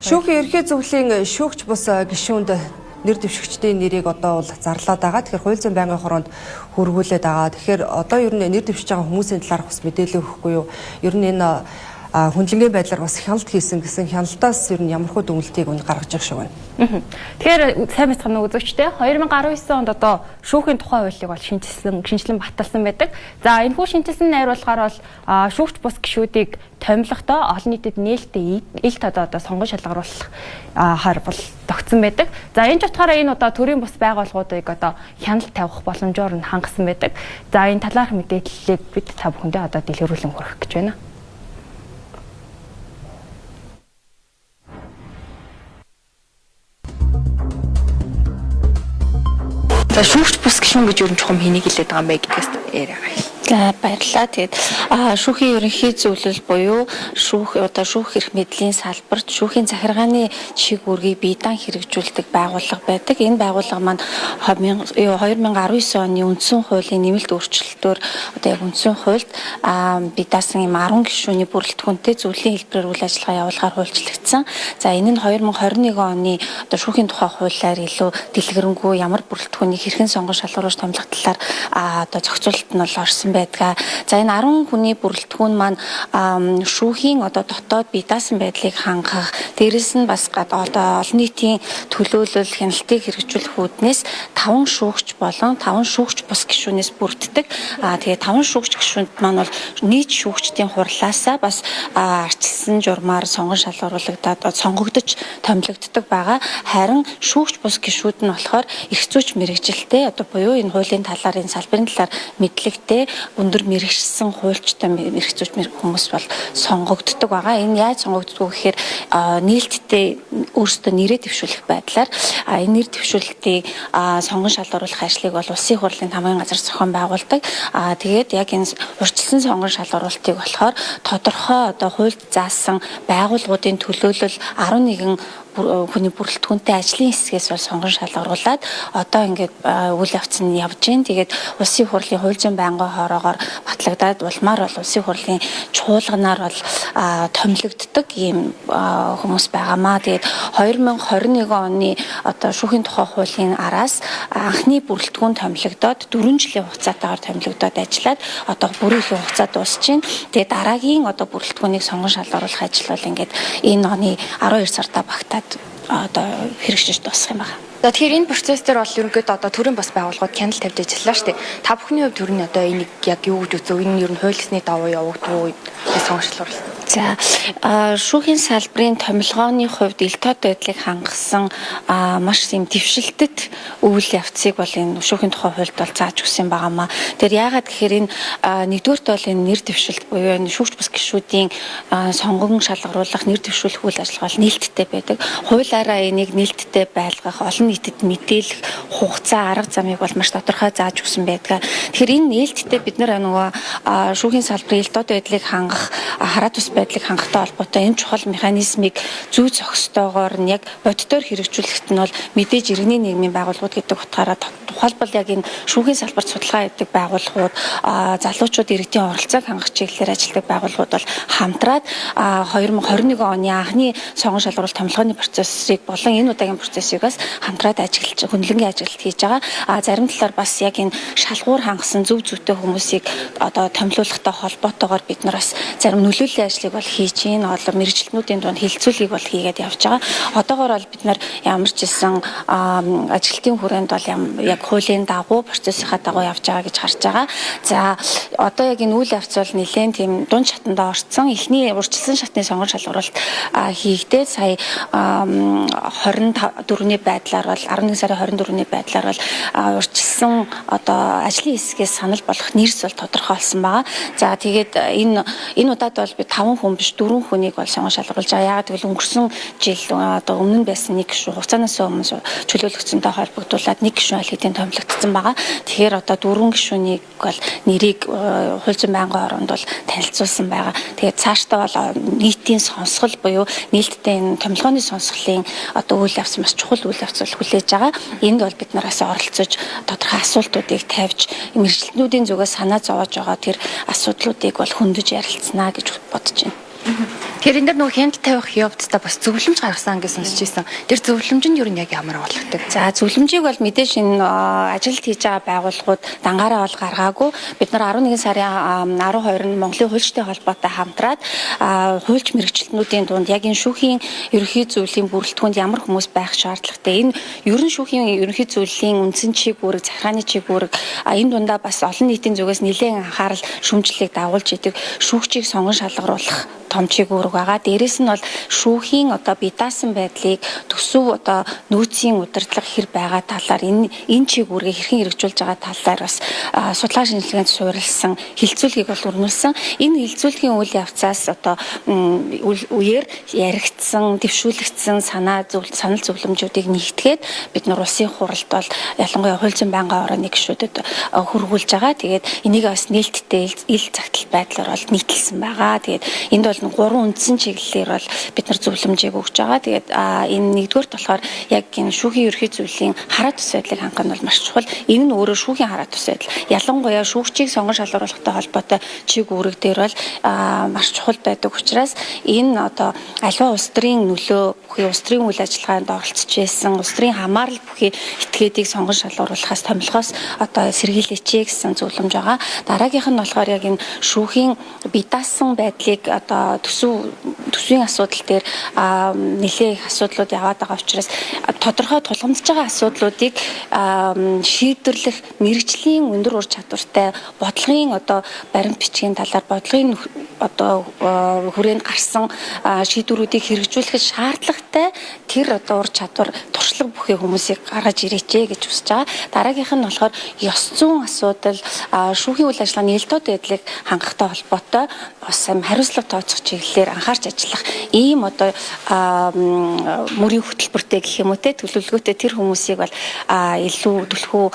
Шүүхийн ерхий зөвлөлийн шүүгч бус гишүүнд нэр дэвшигчдийн нэрийг одоо бол зарлаад байгаа. Тэгэхээр хууль зүйн байнгын хороонд хөрвүүлээд байгаа. Тэгэхээр одоо ер нь нэр дэвшиж байгаа хүмүүсийн талаарх бас мэдээлэл өгөхгүй юу? Ер нь энэ хүндлэнгийн байдлаар бас хяналт хийсэн гэсэн хяналтаас ер нь ямархуу дүгнэлтийг өнө гаргаж байгаа шиг байна. Тэгэхээр сайн бацхан үзэгчтэй 2019 онд одоо шүүхийн тухай хуулийг бол шинжилэн баталсан байдаг. За энэ хүү шинжилсэн найруулгаар бол шүүгч бус гишүүдийг томилохдоо олон нийтэд нээлттэй ил одоо сонгон шалгаруулах хар бол тогтсон байдаг. За энэ ч утгаараа энэ одоо төрийн бус байгууллагуудыг одоо хяналт тавих боломжоор нь хангасан байдаг. За энэ талаарх мэдээллийг бид та бүхэндээ одоо дэлгэрүүлэн хүргэх гэж байна. За шүүгч бус гишүүн гэж ер нь чухам хэнийг хэлээд байгаа юм бэ гэдгээс яриа. За баярлалаа. Тэгээд шүүхийн ерөнхий зөвлөл буюу шүүх эрх мэдлийн салбарт шүүхийн захиргааны чиг үүргийг биедан хэрэгжүүлдэг байгууллага байдаг. Энэ байгууллага маань 2019 оны үндсэн хуулийн нэмэлт өөрчлөлтөөр одоо яг үндсэн хуульд бие даасан юм 10 гишүүний бүрэлдэхүүнтэй зөвлөлийн хэлбэрээр үйл ажиллагаа явуулахаар хуульчлагдсан. За энэ нь 2021 оны одоо шүүхийн тухай хуулиар илүү дэлгэрэнгүй ямар бүрэлдэхүүнийг хэрхэн сонгон шалгаруулж томилох талаар одоо зохицуулалт нь бол орсон байдгаа. За энэ 10 хүний бүрэлдэхүүн маань шүүхийн одоо дотоод бие даасан байдлыг хангах, дээрэс нь бас одоо олон нийтийн төлөөлөл хяналтыг хэрэгжүүлэх үүднээс 5 шүүгч болон 5 шүүгч бус гишүүнээс бүрддэг. Тэгээд 5 шүүгч гишүүнд маань бол нийт шүүгчдийн хурлаасаа бас арчилсан журмаар сонгон шалгаруулагдаад сонгогдож томилогддог байгаа. Харин шүүгч бус гишүүд нь болохоор эрх зүйч мэргэжилтэй одоо буюу энэ хуулийн талаар энэ салбарын талаар мэдлэгтэй өндөр мэрэгчсэн хуульчтай эрх зүйч хүмүүс бол сонгогддог байгаа. Энэ яаж сонгогддог гэхээр нээлттэй өөрсдөө нэрээ дэвшүүлэх байдлаар энэ нэр дэвшүүлэлтийг сонгон шалгаруулах ажлыг бол улсын хурлын хамгийн газар зохион байгуулдаг. Тэгээд яг энэ урьдчилсан сонгон шалгаруулалтыг болохоор тодорхой одоо хуульд заасан байгууллагуудын төлөөлөл 11 хүний бүрэлдэхүүнтэй ажлын хэсгээс бол сонгон шалгаруулад одоо ингээд үйл явц нь явж гин. Тэгээд улсын хурлын хууль зүйн байнгын хороогоор батлагдаад улмаар бол улсын хурлын чуулганаар бол томилогддог ийм хүмүүс байгаамаа. Тэгээд 2021 оны одоо шүүхийн тухай хуулийн араас анхны бүрэлдэхүүн томилогдоод 4 жилийн хугацаатаар томилогдоод ажиллаад одоо бүрийн хугацаа дуусж гин. Тэгээд дараагийн одоо бүрэлдэхүүнийг сонгон шалгаруулах ажил бол ингээд энэ оны 12 сарда багтаад одоо хэрэгжиж дуусах юм байна. За тэгэхээр энэ процесс дээр бол ерөнхийдөө одоо төрийн бас байгууллагууд хяналт тавьж ажиллаа шүү дээ. Та бүхний хувьд төрний одоо энийг яг юу гэж үзв? Энэ ер нь хуулийнхны давуу явагдав уу? Сонгон шалгаруулалт. За шүүхийн салбарын томилгооны хувьд ил тод байдлыг хангасан маш юм дэвшилтэт үйл явцыг бол энэ шүүхийн тухай хуульд бол зааж өгсөн байгаамаа. Тэр яагаад гэхээр энэ нэгдүгээрт бол энэ нэр дэвшилт буюу энэ шүүгч бус гишүүдийн сонгон шалгаруулах нэр дэвшүүлэх үйл ажиллагаа нээлттэй байдаг. Хуулиараа энийг нээлттэй байлгах, олон нийтэд мэдээлэх хугацаа арга замыг бол маш тодорхой зааж өгсөн байдаг. Тэгэхээр энэ нээлттэй бид нар нөгөө шүүхийн салбарын ил тод байдлыг хангах, хараа тус байдлыг хангахтай холбоотой энэ чухал механизмыг зүй зохистойгоор нь яг боддоор хэрэгжүүлэхэд нь бол мэдээж иргэний нийгмийн байгууллагууд гэдэг утгаараа тухайлбал яг энэ шүүхийн салбарт судалгаа хийдэг байгууллагууд, залуучууд иргэдийн оролцоог хангах чиглэлээр ажилладаг байгууллагууд бол хамтраад 2021 оны анхны сонгон шалгаруулалт томилгооны процессыг болон энэ удаагийн процессыг бас хамтраад ажиллаж хөндлөнгийн ажилт хийж байгаа. Зарим талаар бас яг энэ шалгуур хангасан зөв зүйтэй хүмүүсийг одоо томилуулахтай холбоотойгоор бид нар бас зарим нөлөөллийн ажлыг бол хийж гин. Одоо мэргэжилтнүүдийн дунд хилцүүлгийг бол хийгээд явж байгаа. Одоогоор бол бид нар ямар ч хэлсэн ажилтны хүрээнд бол яг хуулийн дагуу процессийнхаа дагуу явж байгаа гэж харж байгаа. За одоо яг энэ үйл явц бол нэлээд тийм дунд шатанда орцсон. Эхний урьдчилсан шатны сонгон шалгаруулалт хийгдээ сая 24-ний байдлаар бол 11 сарын 24-ний байдлаар бол урьдчилсан одоо ажлын хэсгээс санал болох нэрс бол тодорхой болсон байгаа. За тэгээд энэ удаад бол би 5 хүн биш 4 хүнийг бол сонгон шалгаруулж байгаа. Яагаад гэвэл өнгөрсөн жил одоо өмнө нь байсан нэг гишүүн хугацаанаас өмнө чөлөөлөгдсөнтэй холбогдуулаад нэг гишүүн аль хэдийн томилогдсон байгаа. Тэгэхээр одоо 4 гишүүнийг бол нэрийг хууль зүйн байнгын хороонд бол танилцуулсан байгаа. Тэгээд цаашдаа бол нийтийн сонсгол буюу нээлттэй энэ томилгооны сонсголын одоо үйл явц маш чухал үйл явц бол хүлээж байгаа. Энд бол бид нараас оролцож тодорхой асуултуудыг тавьж мэргэжилтнүүдийн зүгээс санаа зовоож байгаа тэр асуудлуудыг бол хөндөж ярилцсанаа гэж бодож байна. Тэгэхээр энэ дэр нөгөө хяналт тавих явдтаа бас зөвлөмж гаргасан гэж сонсч байсан. Тэр зөвлөмж нь юу нэг яг ямар болгодог? За зөвлөмжийг бол мэдээж энэ ажилд хийж байгаа байгууллагууд дангаараа бол гаргаагүй. Бид нар 11 сарын 12-нд Монголын хуульчдын холбоотой хамтраад хуульч мэрэгчлэнүүдийн дунд яг энэ шүүхийн ерөнхий зөвлөлийн бүрэлдэхүүнд ямар хүмүүс байх шаардлагатай. Энэ ерөн шүүхийн ерөнхий зөвлөлийн үндсэн чиг үүрэг, захиргааны чиг үүрэг энэ дундаа бас олон нийтийн зүгээс нэлээд анхаарал шүүмжлэлийг дагуулж идэг шүүгчийг сонгон шалгаруулах том чиг үүрэг байгаа. Дээрээс нь бол шүүхийн одоо бие даасан байдлыг төсөв одоо нөөцийн удирдлага хэр байгаа талаар энэ чиг үүргийг хэрхэн хэрэгжүүлж байгаа талаар бас судалгаа шинжилгээнд суурилсан хилцүүлгийг бол өрнүүлсэн. Энэ хилцүүлгийн үйл явцаас одоо үеэр яригдсан, дэвшүүлэгдсэн санал зөвлөмжүүдийг нэгтгээд бид нар улсын хуралд бол ялангуяа хууль зүйн байнгын орооны гишүүдэд хөрвүүлж байгаа. Тэгээд энийг бас нээлттэй ил загтал байдлаар бол нийтэлсэн байгаа. Тэгээд энд бол 3 үндсэн чиглэлээр бол бид нар зөвлөмжийг өгж байгаа. Тэгээд энэ нэгдүгээрт болохоор яг энэ шүүхийн ерхий зөвлөлийн хараа тус байдлыг хангах нь бол маш чухал. Энэ нь өөрөө шүүхийн хараа тус байдал. Ялангуяа шүүгчийг сонгон шалгаруулахтай холбоотой чиг үүрэг дээр бол маш чухал байдаг учраас энэ одоо аливаа улс төрийн нөлөө бүхий улс төрийн үйл ажиллагаанд оролцож байсан, улс төрийн хамаарал бүхий этгээдийг сонгон шалгаруулахаас томилхоос одоо сэргийлээч гэсэн зөвлөмж байгаа. Дараагийнх нь болохоор яг энэ шүүхийн бие даасан байдлыг одоо төсвийн асуудал дээр нэлээ их асуудлууд яваад байгаа учраас тодорхой тулгамдж байгаа асуудлуудыг шийдвэрлэх мэрэгжлийн өндөр ур чадвартай бодлогын одоо баримт бичгийн талаар бодлогын одоо хүрээнд гарсан шийдвэрүүдийг хэрэгжүүлэхэд шаардлагатай тэр одоо ур чадвар туршлага бүхий хүмүүсийг гаргаж ирээч гэж хүсэж байгаа. Дараагийнх нь болохоор ёс зүйн асуудал шүүхийн үйл ажиллагааны нээлттэй байдлыг хангахтай холбоотой бас хариуцлага тооцох чиглэлээр анхаарч ажиллах ийм одоо мөрийн хөтөлбөртэй гэх юм уу те төлөвлөгөөтэй тэр хүмүүсийг бол илүү түлхүү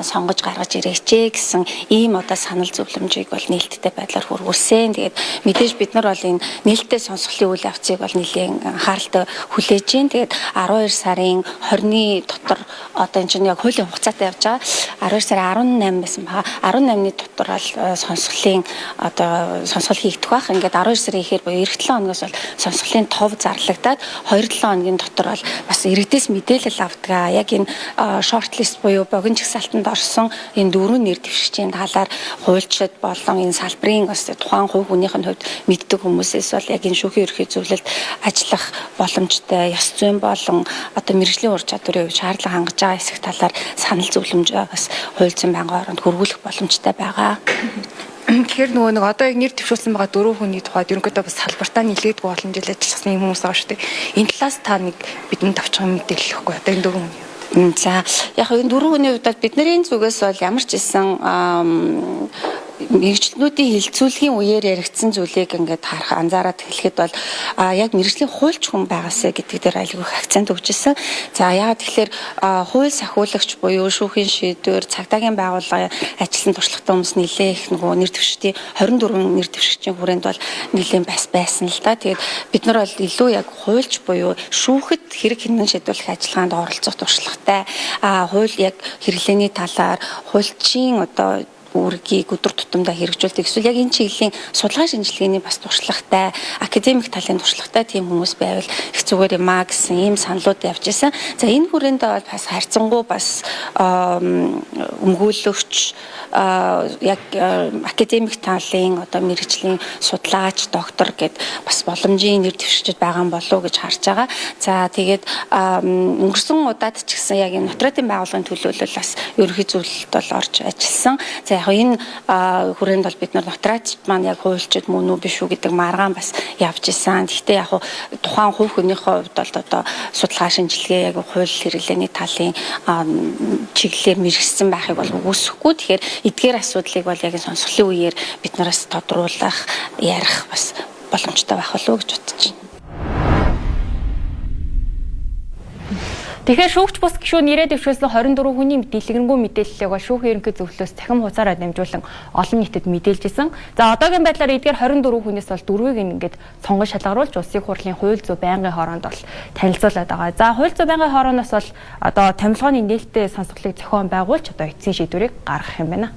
сонгож гаргаж ирээч гэсэн ийм одоо санал зөвлөмжийг бол нээлттэй байдлаар хөрвүүлсэн. Тэгээд мэдээж бид нар бол энэ нээлттэй сонсголын үйл явцыг бол нэлээд анхааралтай хүлээж байна. Тэгээд 12 сарын 20-ны дотор одоо энэ чинь яг хуулийн хугацаатай явж байгаа. 12 сарын 18 байсан баа. 18-ны дотор бол сонсгол хийгдэх байх. Ингээд 12 сарын ихээр буюу эх 7 хоногоос бол сонсголын тов зарлагдаад 2-7 хоногийн дотор бол бас иргэдээс мэдээлэл авдаг. Яг энэ шортлист буюу богино жагсаалтанд орсон энэ 4 нэр дэвшигчийн талаар хуульчид болон энэ салбарын бас тухайн хувь хүнийх нь хувьд мэддэг хүмүүсээс бол яг энэ шүүхийн ерхий зөвлөлд ажиллах боломжтой ёс зүйн болон одоо мэрэгжлийн ур чадварын хувьд шаардлага хангаж байгаа хэсэг талаар санал зөвлөмж бас хууль зүйн байнгын ороонд хөрвүүлэх боломжтой байгаа. Тэгэхээр нөгөө нэг одоо яг нэр дэвшүүлсэн байгаа 4 хүний тухайд ерөнхийдөө бас салбартаа нэлээдгүй олон жил ажилласан юм хүмүүс байгаа шүү дээ. Энэ талаас та нэг бидэнд тавчхан мэдээлэл өгөхгүй одоо энэ 4 хүний. За яг энэ 4 хүний хувьд бидний зүгээс бол ямар ч хэлсэн мэрэгчлэнүүдийн хилцүүлгийн үеэр яригдсан зүйлийг ингээд харах анзаараад хэлэхэд бол яг мэрэгжлийн хуульч хүн байгаасаа гэдэг дээр айлгүйх акцент өгчээсэн. За яагаад тэгэхээр хууль сахиулагч буюу шүүхийн шийдвэр цагдаагийн байгууллагын ажилтны туршлагатай хүмүүс нэлээ их нөгөө нэр дэвшигчдийн 24 нэр дэвшигчийн хүрээнд бол нэлээд байсан л да. Тэгээд бид нар бол илүү яг хуульч буюу шүүхэд хэрэг хэмнэн шийдвэрлэх ажиллагаанд оролцох туршлагатай хууль яг хэрэглээний талаар хуульчийн одоо үүргийг өдөр тутамдаа хэрэгжүүлдэг. Эсвэл яг энэ чиглэлийн судалгаа шинжилгээний бас туршлагатай, академик талын туршлагатай тийм хүмүүс байвал их зүгээр юм аа гэсэн ийм саналууд явж байсан. За энэ хүрээндээ бол бас харьцангуй бас өмгөөлөгч яг академик талын одоо мэрэгжлийн судлаач, доктор гэд бас боломжийн нэр дэвшигчид байгаа юм болов уу гэж харж байгаа. За тэгээд өнгөрсөн удаад ч гэсэн яг энэ нотариатын байгууллагын төлөөлөл бас ерөнхий зөвлөлд бол орж ажилласан. За яг энэ хүрээнд бол бид нар нотариатч маань яг хуульчид мөн үү биш үү гэдэг маргаан бас явж исэн. Гэхдээ яг тухайн хувь хүнийхээ хувьд бол одоо судалгаа шинжилгээ яг хууль хэрэглээний талын чиглэлээр мэргэжсэн байхыг бол үгүйсэхгүй. Тэгэхээр эдгээр асуудлыг бол яг сонсголын үеэр бид нараас тодруулах, ярих бас боломжтой байх болов уу гэж бодож байна. Тэгэхээр шүүгч бус гишүүн нэрээ дэвшүүлсэн 24 хүний дэлгэрэнгүй мэдээллийг бол шүүхийн ерөнхий зөвлөлөөс цахим хуудасаар дамжуулан олон нийтэд мэдээлж исэн. За одоогийн байдлаар эдгээр 24 хүнээс бол 4-ыг ингээд сонгон шалгаруулж улсын хурлын хууль зүйн байнгын хооронд бол танилцуулаад байгаа. За хууль зүйн байнгын хоороноос бол одоо томилгооны нээлттэй сонсголыг зохион байгуулж одоо эцсийн шийдвэрийг гаргах юм байна.